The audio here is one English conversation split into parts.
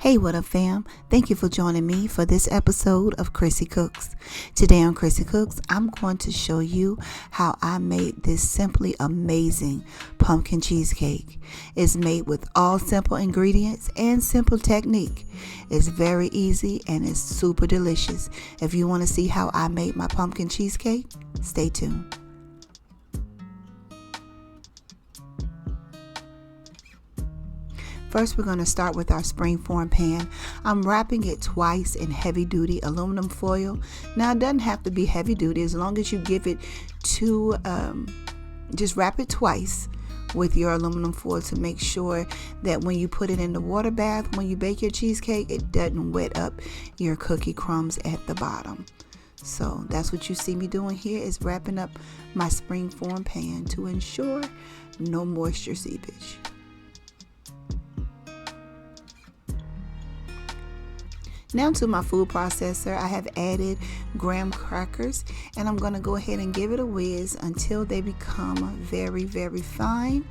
Hey, what up, fam? Thank you for joining me for this episode of Chrissy Cooks. Today on Chrissy Cooks, I'm going to show you how I made this simply amazing pumpkin cheesecake. It's made with all simple ingredients and simple technique. It's very easy and it's super delicious. If you want to see how I made my pumpkin cheesecake, stay tuned. First, we're going to start with our springform pan. I'm wrapping it twice in heavy duty aluminum foil. Now, it doesn't have to be heavy duty as long as you give it just wrap it twice with your aluminum foil to make sure that when you put it in the water bath, when you bake your cheesecake, it doesn't wet up your cookie crumbs at the bottom. So that's what you see me doing here, is wrapping up my springform pan to ensure no moisture seepage. Now to my food processor, I have added graham crackers, and I'm going to go ahead and give it a whiz until they become very, very fine.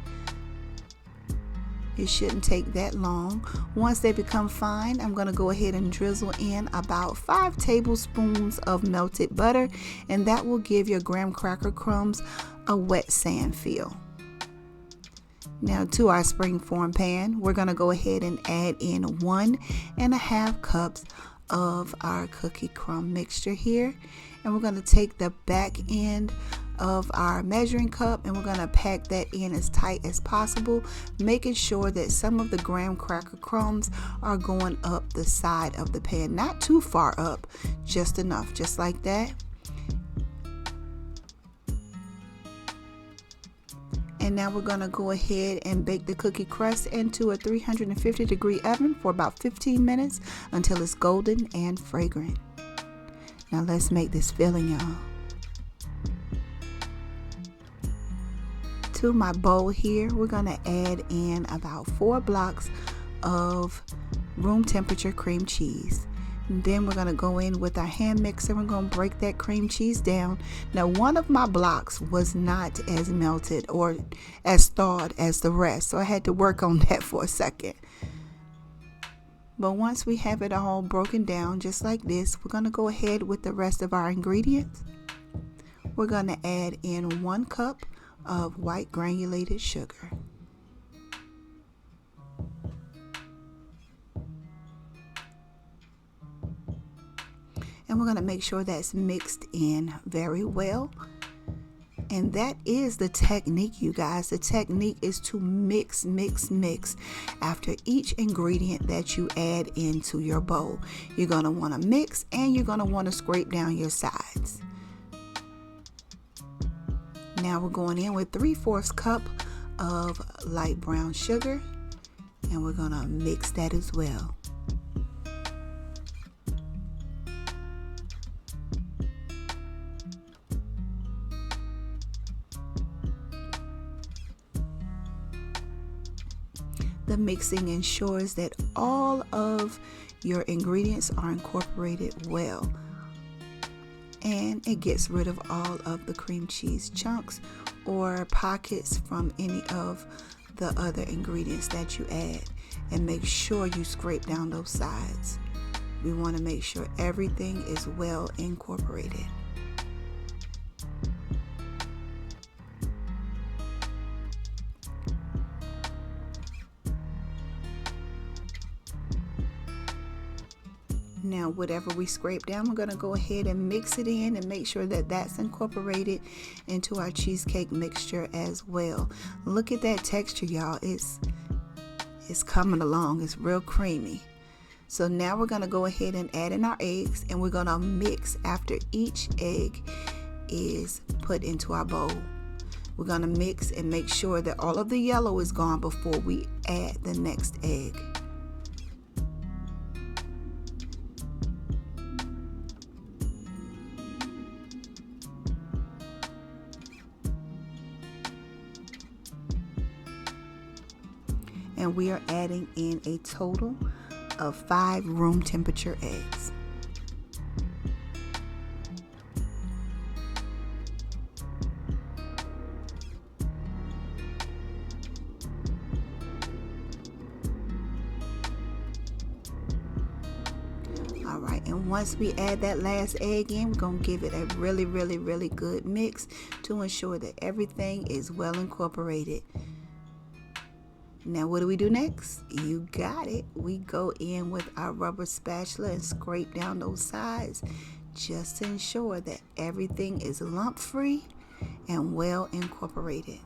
It shouldn't take that long. Once they become fine, I'm going to go ahead and drizzle in about 5 tablespoons of melted butter, and that will give your graham cracker crumbs a wet sand feel. Now to our springform pan, we're going to go ahead and add in 1.5 cups of our cookie crumb mixture here. And we're going to take the back end of our measuring cup and we're going to pack that in as tight as possible, making sure that some of the graham cracker crumbs are going up the side of the pan. Not too far up, just enough, just like that. And now we're going to go ahead and bake the cookie crust into a 350-degree oven for about 15 minutes until it's golden and fragrant. Now let's make this filling, y'all. To my bowl here, we're going to add in about 4 blocks of room temperature cream cheese. And then we're going to go in with our hand mixer. We're going to break that cream cheese down. Now, one of my blocks was not as melted or as thawed as the rest, so I had to work on that for a second. But once we have it all broken down just like this, we're going to go ahead with the rest of our ingredients. We're going to add in 1 cup of white granulated sugar. And we're going to make sure that's mixed in very well. And that is the technique, you guys. The technique is to mix after each ingredient that you add into your bowl. You're going to want to mix and you're going to want to scrape down your sides. Now we're going in with 3/4 cup of light brown sugar. And we're going to mix that as well. The mixing ensures that all of your ingredients are incorporated well, and it gets rid of all of the cream cheese chunks or pockets from any of the other ingredients that you add. And make sure you scrape down those sides. We want to make sure everything is well incorporated. Now, whatever we scrape down, we're going to go ahead and mix it in and make sure that that's incorporated into our cheesecake mixture as well. Look at that texture, y'all. It's coming along. It's real creamy. So now we're going to go ahead and add in our eggs, and we're going to mix after each egg is put into our bowl. We're going to mix and make sure that all of the yellow is gone before we add the next egg. And we are adding in a total of 5 room temperature eggs. All right, and once we add that last egg in, we're going to give it a really good mix to ensure that everything is well incorporated. Now what do we do next? You got it. We go in with our rubber spatula and scrape down those sides just to ensure that everything is lump free and well incorporated.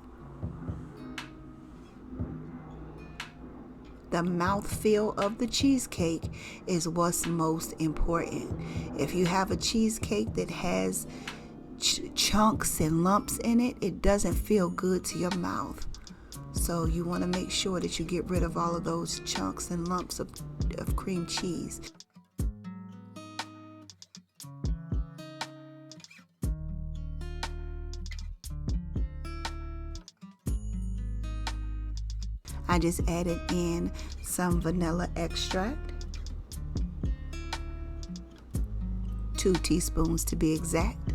The mouthfeel of the cheesecake is what's most important. If you have a cheesecake that has chunks and lumps in it, it doesn't feel good to your mouth. So you want to make sure that you get rid of all of those chunks and lumps of cream cheese. I just added in some vanilla extract, 2 teaspoons to be exact.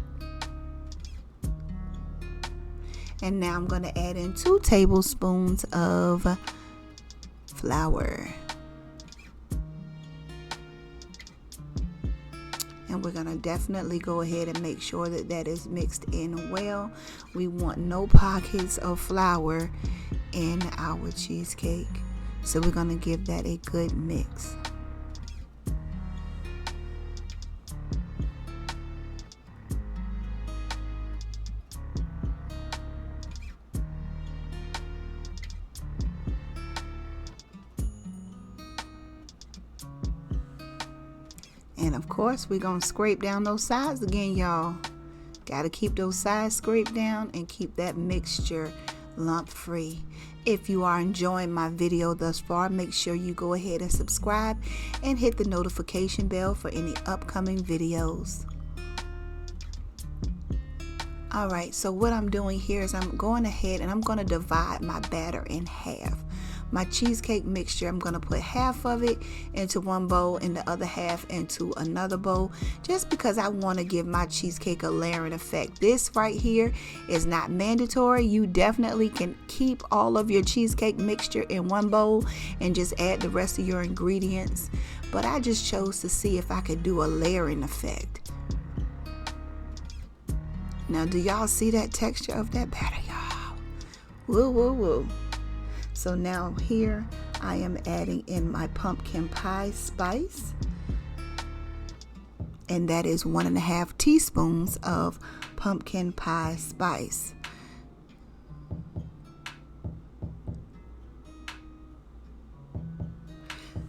And now I'm going to add in 2 tablespoons of flour. And we're going to definitely go ahead and make sure that that is mixed in well. We want no pockets of flour in our cheesecake. So we're going to give that a good mix. And of course, we're going to scrape down those sides again, y'all. Got to keep those sides scraped down and keep that mixture lump free. If you are enjoying my video thus far, make sure you go ahead and subscribe and hit the notification bell for any upcoming videos. Alright, so what I'm doing here is I'm going ahead and I'm going to divide my batter in half. My cheesecake mixture, I'm going to put half of it into one bowl and the other half into another bowl, just because I want to give my cheesecake a layering effect. This right here is not mandatory. You definitely can keep all of your cheesecake mixture in one bowl and just add the rest of your ingredients. But I just chose to see if I could do a layering effect. Now, do y'all see that texture of that batter, y'all? Woo, woo, woo. So now here I am adding in my pumpkin pie spice, and that is 1.5 teaspoons of pumpkin pie spice.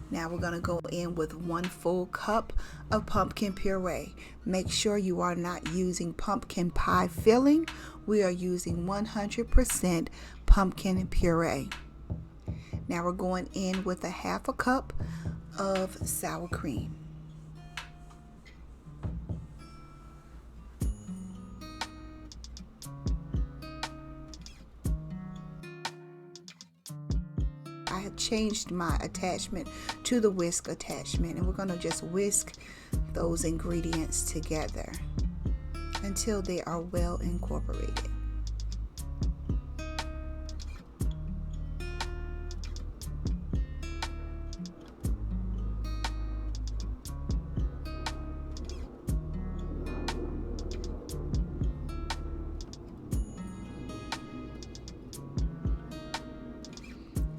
Now we're going to go in with 1 full cup of pumpkin puree. Make sure you are not using pumpkin pie filling. We are using 100% pumpkin puree. Now we're going in with 1/2 cup of sour cream. I have changed my attachment to the whisk attachment, and we're going to just whisk those ingredients together until they are well incorporated.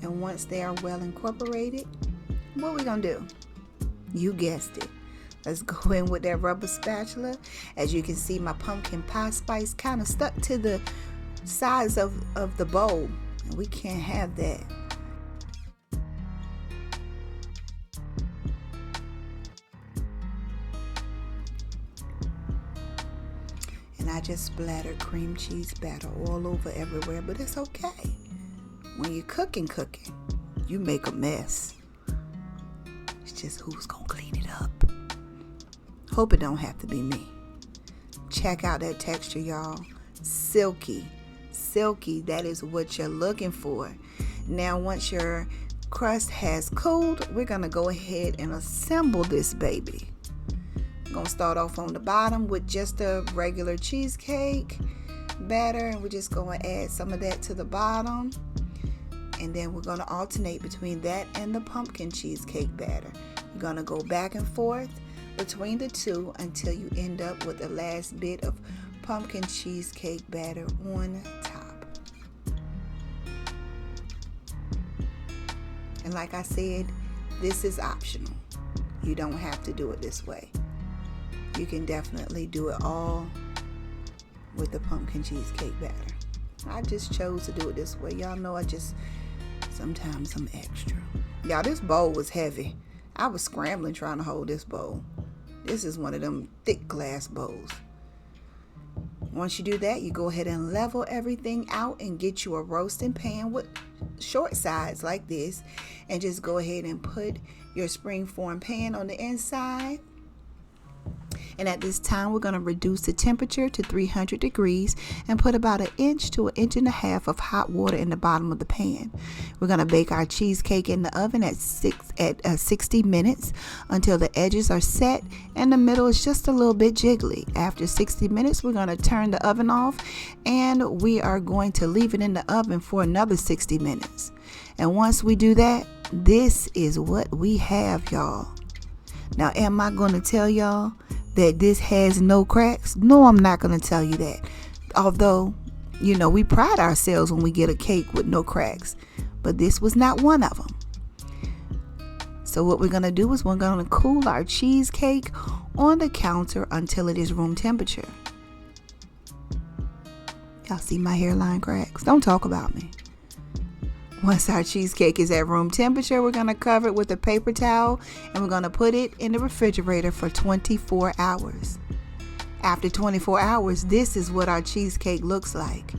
And once they are well incorporated, what we're going to do? You guessed it. Let's go in with that rubber spatula. As you can see, my pumpkin pie spice kind of stuck to the sides of the bowl. And we can't have that. And I just splattered cream cheese batter all over everywhere, but it's okay. When you're cooking, you make a mess. It's just who's gonna clean it up. Hope it don't have to be me. Check out that texture, y'all. Silky. That is what you're looking for. Now, once your crust has cooled, we're gonna go ahead and assemble this baby. I'm gonna start off on the bottom with just a regular cheesecake batter, and we're just gonna add some of that to the bottom. And then we're going to alternate between that and the pumpkin cheesecake batter. You're going to go back and forth between the two until you end up with the last bit of pumpkin cheesecake batter on top. And like I said, this is optional. You don't have to do it this way. You can definitely do it all with the pumpkin cheesecake batter. I just chose to do it this way. Y'all know sometimes I'm extra. Y'all, this bowl was heavy. I was scrambling trying to hold this bowl. This is one of them thick glass bowls. Once you do that, you go ahead and level everything out and get you a roasting pan with short sides like this. And just go ahead and put your springform pan on the inside. And at this time, we're going to reduce the temperature to 300 degrees and put about 1 inch to 1.5 inches of hot water in the bottom of the pan. We're going to bake our cheesecake in the oven at 60 minutes until the edges are set and the middle is just a little bit jiggly. After 60 minutes, we're going to turn the oven off and we are going to leave it in the oven for another 60 minutes. And once we do that, this is what we have, y'all. Now, am I going to tell y'all that this has no cracks? No, I'm not going to tell you that. Although, we pride ourselves when we get a cake with no cracks. But this was not one of them. So what we're going to do is we're going to cool our cheesecake on the counter until it is room temperature. Y'all see my hairline cracks? Don't talk about me. Once our cheesecake is at room temperature, we're going to cover it with a paper towel and we're going to put it in the refrigerator for 24 hours. After 24 hours, this is what our cheesecake looks like.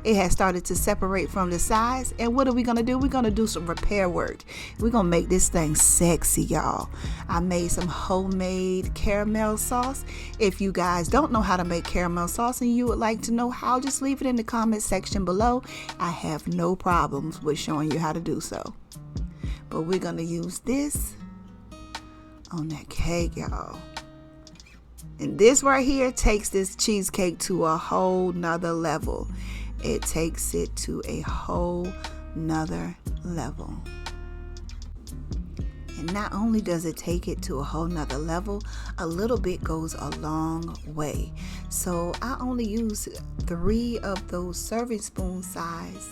It has started to separate from the sides. And what are we going to do? We're going to do some repair work. We're going to make this thing sexy, y'all. I made some homemade caramel sauce. If you guys don't know how to make caramel sauce and you would like to know how, just leave it in the comment section below. I have no problems with showing you how to do so. But we're going to use this on that cake, y'all. And this right here takes this cheesecake to a whole nother level. It takes it to a whole nother level. And not only does it take it to a whole nother level, a little bit goes a long way. So I only use 3 of those serving spoon size.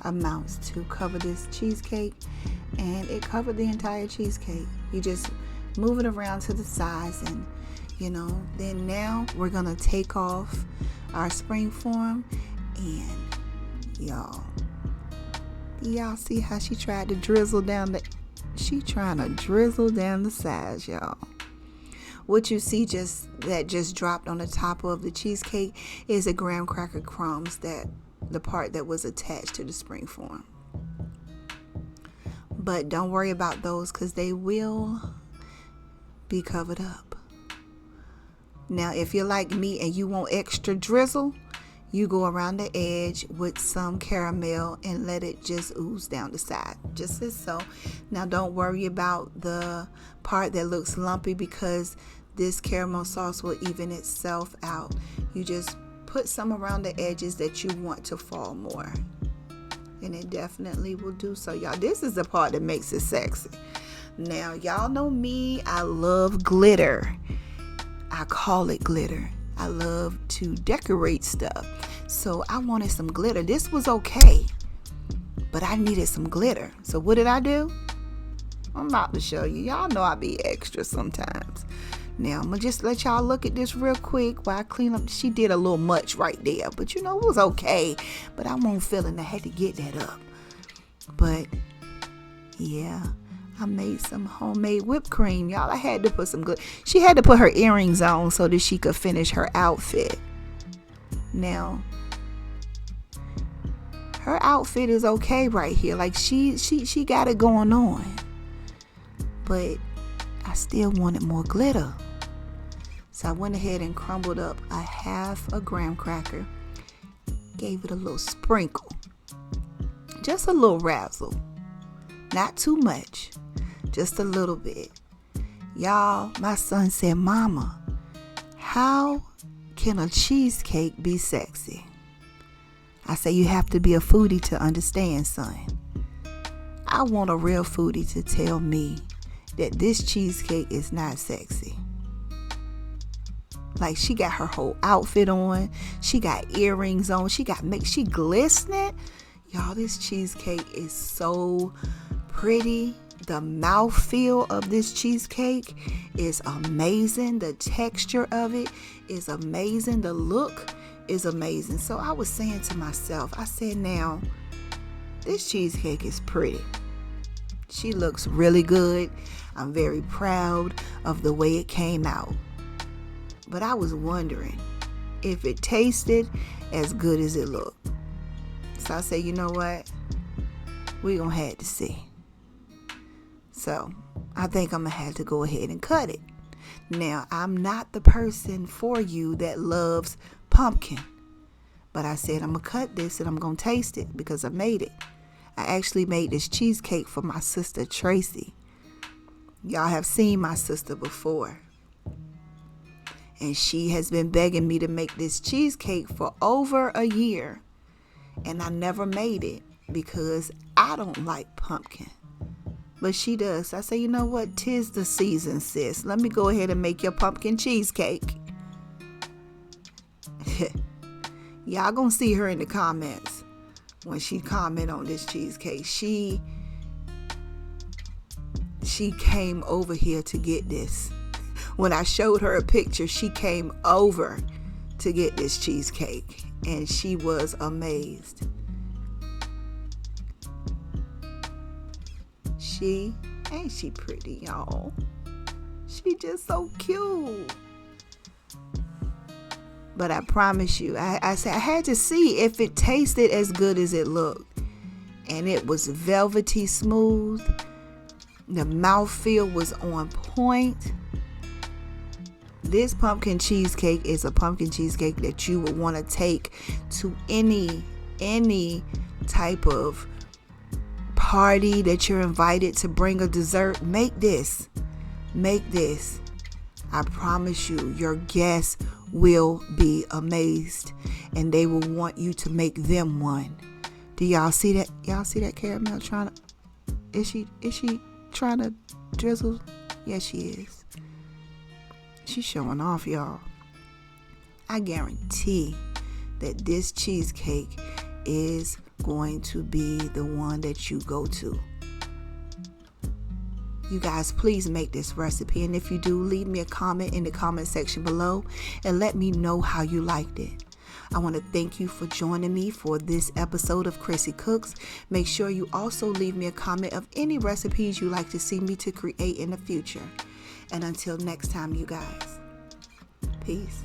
Amounts to cover this cheesecake, and it covered the entire cheesecake. You just move it around to the sides, and then now we're gonna take off our springform, and y'all see how she tried to drizzle down trying to drizzle down the sides, y'all. What you see just dropped on the top of the cheesecake is a graham cracker crumbs, the part that was attached to the springform. But don't worry about those because they will be covered up. Now, if you're like me and you want extra drizzle, you go around the edge with some caramel and let it just ooze down the side, just as so. Now, don't worry about the part that looks lumpy because this caramel sauce will even itself out. You just put some around the edges that you want to fall more. And it definitely will do so, y'all. This is the part that makes it sexy. Now, y'all know me. I love glitter. I call it glitter. I love to decorate stuff. So I wanted some glitter. This was okay, but I needed some glitter. So what did I do? I'm about to show you. Y'all know I be extra sometimes. Now, I'm going to just let y'all look at this real quick while I clean up. She did a little much right there, but it was okay. But I wasn't feeling I had to get that up. But, yeah, I made some homemade whipped cream. Y'all, I had to put some good. She had to put her earrings on so that she could finish her outfit. Now, her outfit is okay right here. Like, she got it going on. But I still wanted more glitter. So I went ahead and crumbled up a half a graham cracker, gave it a little sprinkle, just a little razzle, not too much, just a little bit. Y'all, my son said, "Mama, how can a cheesecake be sexy? I say you have to be a foodie to understand, son. I want a real foodie to tell me that this cheesecake is not sexy. Like, she got her whole outfit on. She got earrings on. She glistening. Y'all, this cheesecake is so pretty. The mouthfeel of this cheesecake is amazing. The texture of it is amazing. The look is amazing. So I was saying to myself, I said, now, this cheesecake is pretty. She looks really good. I'm very proud of the way it came out. But I was wondering if it tasted as good as it looked. So I said, you know what? We're going to have to see. So I think I'm going to have to go ahead and cut it. Now, I'm not the person for you that loves pumpkin. But I said, I'm going to cut this and I'm going to taste it because I made it. I actually made this cheesecake for my sister, Tracy. Y'all have seen my sister before. And she has been begging me to make this cheesecake for over a year. And I never made it because I don't like pumpkin. But she does. I say, you know what? 'Tis the season, sis. Let me go ahead and make your pumpkin cheesecake. Y'all gonna see her in the comments when she comment on this cheesecake. She came over here to get this. When I showed her a picture, she came over to get this cheesecake, and she was amazed. Ain't she pretty, y'all? She just so cute. But I promise you, I said I had to see if it tasted as good as it looked. And it was velvety smooth. The mouthfeel was on point. This pumpkin cheesecake is a pumpkin cheesecake that you would want to take to any type of party that you're invited to bring a dessert. Make this. I promise you, your guests will be amazed and they will want you to make them one. Do y'all see that? Y'all see that caramel trying to, is she trying to drizzle? Yes, she is. She's showing off, y'all. I guarantee that this cheesecake is going to be the one that you go to. You guys, please make this recipe. And if you do, leave me a comment in the comment section below and let me know how you liked it. I want to thank you for joining me for this episode of Chrissy Cooks. Make sure you also leave me a comment of any recipes you'd like to see me to create in the future. And until next time, you guys, peace.